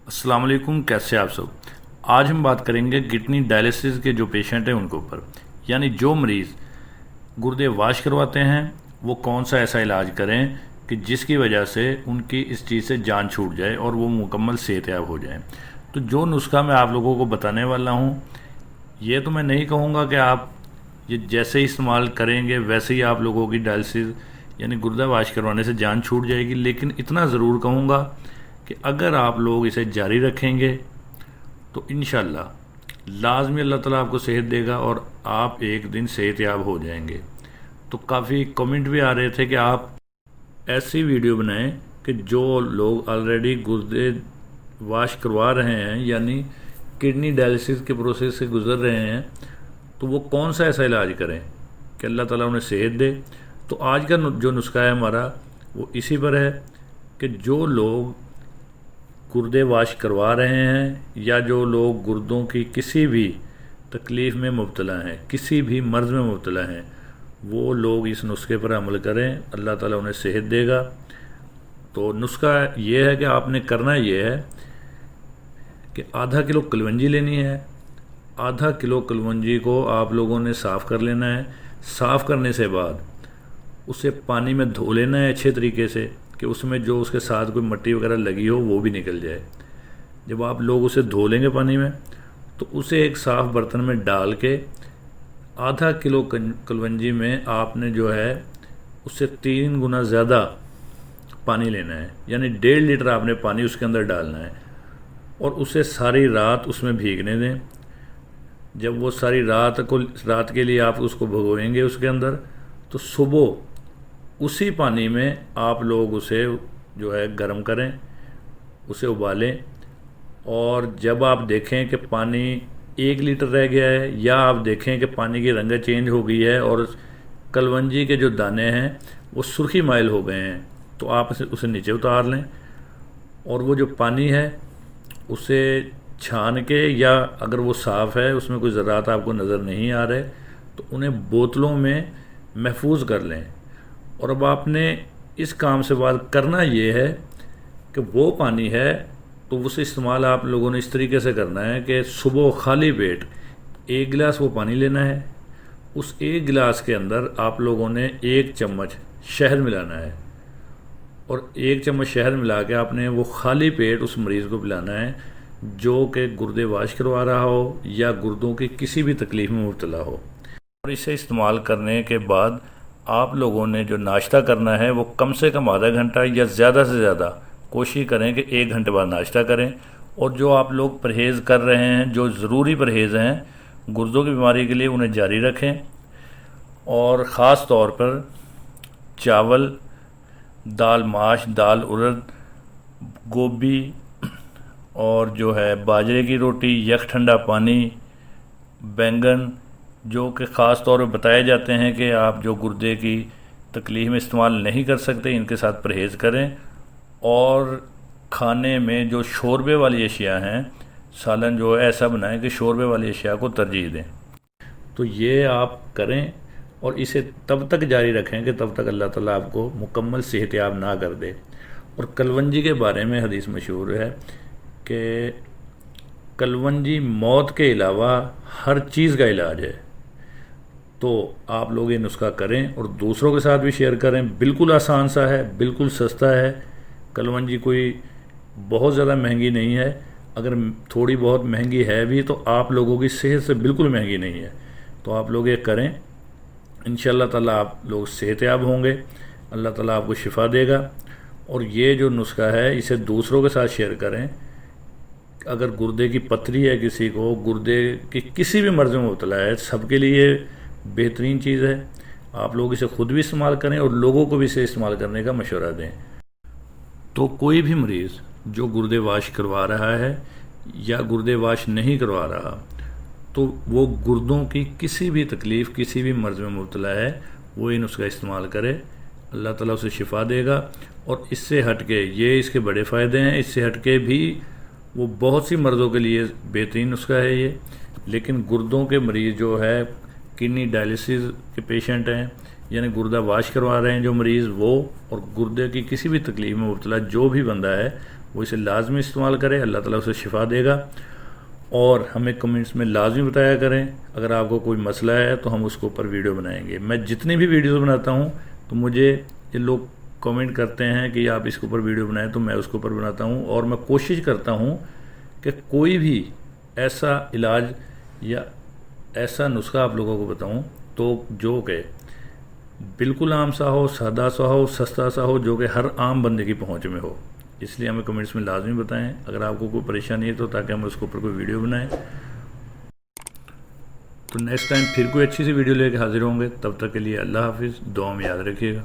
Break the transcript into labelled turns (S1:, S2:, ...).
S1: अस्सलाम वालेकुम, कैसे आप सब। आज हम बात करेंगे किडनी डायलिसिस के जो पेशेंट हैं उनके ऊपर, यानी जो मरीज़ गुर्दे वाश करवाते हैं वो कौन सा ऐसा इलाज करें कि जिसकी वजह से उनकी इस चीज़ से जान छूट जाए और वो मुकम्मल सेहतयाब हो जाए। तो जो नुस्खा मैं आप लोगों को बताने वाला हूँ, ये तो मैं नहीं कहूँगा कि आप ये जैसे ही इस्तेमाल करेंगे वैसे ही आप लोगों की डायलिसिस यानी गुर्दा वाश करवाने से जान छूट जाएगी, लेकिन इतना ज़रूर कहूँगा कि अगर आप लोग इसे जारी रखेंगे तो इंशाल्लाह लाजमी अल्लाह ताला आपको सेहत देगा और आप एक दिन सेहतयाब हो जाएंगे। तो काफ़ी कमेंट भी आ रहे थे कि आप ऐसी वीडियो बनाएं कि जो लोग ऑलरेडी गुर्दे वाश करवा रहे हैं यानी किडनी डायलिसिस के प्रोसेस से गुजर रहे हैं, तो वो कौन सा ऐसा इलाज करें कि अल्लाह ताला उन्हें सेहत दे। तो आज का जो नुस्खा है हमारा वो इसी पर है कि जो लोग गुर्दे वाश करवा रहे हैं या जो लोग गुर्दों की किसी भी तकलीफ़ में मुब्तला हैं, किसी भी मर्ज़ में मुब्तला हैं, वो लोग इस नुस्खे पर अमल करें, अल्लाह ताला उन्हें सेहत देगा। तो नुस्खा ये है कि आपने करना ये है कि आधा किलो कलवंजी लेनी है। आधा किलो कलवंजी को आप लोगों ने साफ़ कर लेना है। साफ़ करने से बाद उसे पानी में धो लेना है अच्छे तरीके से कि उसमें जो उसके साथ कोई मिट्टी वगैरह लगी हो वो भी निकल जाए। जब आप लोग उसे धो लेंगे पानी में, तो उसे एक साफ़ बर्तन में डाल के आधा किलो कलवंजी में आपने जो है उससे 3 गुना ज़्यादा पानी लेना है, यानी 1.5 लीटर आपने पानी उसके अंदर डालना है और उसे सारी रात उसमें भीगने दें। जब वो सारी रात के लिए आप उसको भिगोएंगे उसके अंदर, तो सुबह उसी पानी में आप लोग उसे जो है गर्म करें, उसे उबालें। और जब आप देखें कि पानी 1 लीटर रह गया है या आप देखें कि पानी की रंगत चेंज हो गई है और कलवंजी के जो दाने हैं वो सुर्खी माइल हो गए हैं, तो आप उसे नीचे उतार लें और वो जो पानी है उसे छान के, या अगर वो साफ़ है उसमें कोई ज़रात आपको नज़र नहीं आ रहे, तो उन्हें बोतलों में महफूज कर लें। और अब आपने इस काम से बाद करना ये है कि वो पानी है तो उसे इस्तेमाल आप लोगों ने इस तरीके से करना है कि सुबह खाली पेट 1 गिलास वो पानी लेना है। उस 1 गिलास के अंदर आप लोगों ने 1 चम्मच शहद मिलाना है और 1 चम्मच शहद मिला के आपने वो खाली पेट उस मरीज़ को पिलाना है जो कि गुर्दे वाश करवा रहा हो या गुर्दों की किसी भी तकलीफ़ में मुब्तला हो। और इसे इस्तेमाल करने के बाद आप लोगों ने जो नाश्ता करना है वो कम से कम आधा घंटा या ज़्यादा से ज़्यादा कोशिश करें कि 1 घंटे बाद नाश्ता करें। और जो आप लोग परहेज़ कर रहे हैं, जो ज़रूरी परहेज़ हैं गुर्दों की बीमारी के लिए, उन्हें जारी रखें। और ख़ास तौर पर चावल, दाल माश, दाल उड़द, गोभी और जो है बाजरे की रोटी, यख ठंडा पानी, बैंगन, जो कि ख़ास तौर पर बताए जाते हैं कि आप जो गुर्दे की तकलीफ़ में इस्तेमाल नहीं कर सकते, इनके साथ परहेज़ करें। और खाने में जो शोरबे वाली अशिया हैं, सालन जो है ऐसा बनाएं कि शोरबे वाली अशिया को तरजीह दें। तो ये आप करें और इसे तब तक जारी रखें कि तब तक अल्लाह ताला आपको मुकम्मल सेहतयाब ना कर दे। और कलवंजी के बारे में हदीस मशहूर है कि कलवंजी मौत के अलावा हर चीज़ का इलाज है। तो आप लोग ये नुस्खा करें और दूसरों के साथ भी शेयर करें। बिल्कुल आसान सा है, बिल्कुल सस्ता है। कलवंजी कोई बहुत ज़्यादा महंगी नहीं है, अगर थोड़ी बहुत महंगी है भी तो आप लोगों की सेहत से बिल्कुल महंगी नहीं है। तो आप लोग ये करें, इंशाअल्लाह ताला आप लोग सेहतयाब होंगे, अल्लाह ताला आपको शिफा देगा। और ये जो नुस्खा है इसे दूसरों के साथ शेयर करें। अगर गुर्दे की पथरी है, किसी को गुर्दे की किसी भी मर्ज़ में मुब्तला है, सबके लिए बेहतरीन चीज़ है। आप लोग इसे ख़ुद भी इस्तेमाल करें और लोगों को भी इसे इस्तेमाल करने का मशवरा दें। तो कोई भी मरीज़ जो गुर्दे वाश करवा रहा है या गुर्दे वाश नहीं करवा रहा, तो वो गुर्दों की किसी भी तकलीफ़, किसी भी मर्ज़ में मुब्तला है, वो इन उसका इस्तेमाल करे, अल्लाह ताला उसे शिफा देगा। और इससे हट के ये इसके बड़े फ़ायदे हैं, इससे हट के भी वो बहुत सी मर्ज़ों के लिए बेहतरीन नुस्खा है ये। लेकिन गुर्दों के मरीज़ जो है, किडनी डायलिसिस के पेशेंट हैं یعنی گردہ واش کروا رہے ہیں جو مریض وہ، اور گردے کی کسی بھی تکلیف میں مبتلا جو بھی بندہ ہے وہ اسے لازمی استعمال کرے، اللہ تعالیٰ اسے شفا دے گا۔ اور ہمیں کمنٹس میں لازمی بتایا کریں اگر آپ کو کوئی مسئلہ ہے تو ہم اس کے اوپر ویڈیو بنائیں گے۔ میں جتنی بھی ویڈیوز بناتا ہوں تو مجھے یہ لوگ کمنٹ کرتے ہیں کہ آپ اس کے اوپر ویڈیو بنائیں، تو میں اس کے اوپر بناتا ہوں، اور میں کوشش کرتا ہوں کہ کوئی بھی ایسا علاج یا ایسا نسخہ آپ لوگوں کو بتاؤں تو جو کہ بالکل عام سا ہو، سادہ سا ہو، سستا سا ہو، جو کہ ہر عام بندے کی پہنچ میں ہو۔ اس لیے ہمیں کمنٹس میں لازمی بتائیں اگر آپ کو کوئی پریشانی ہے تو، تاکہ ہم اس کے اوپر کوئی ویڈیو بنائیں۔ تو نیکسٹ ٹائم پھر کوئی اچھی سی ویڈیو لے کے حاضر ہوں گے، تب تک کے لیے اللہ حافظ، دعا میں یاد رکھیے گا۔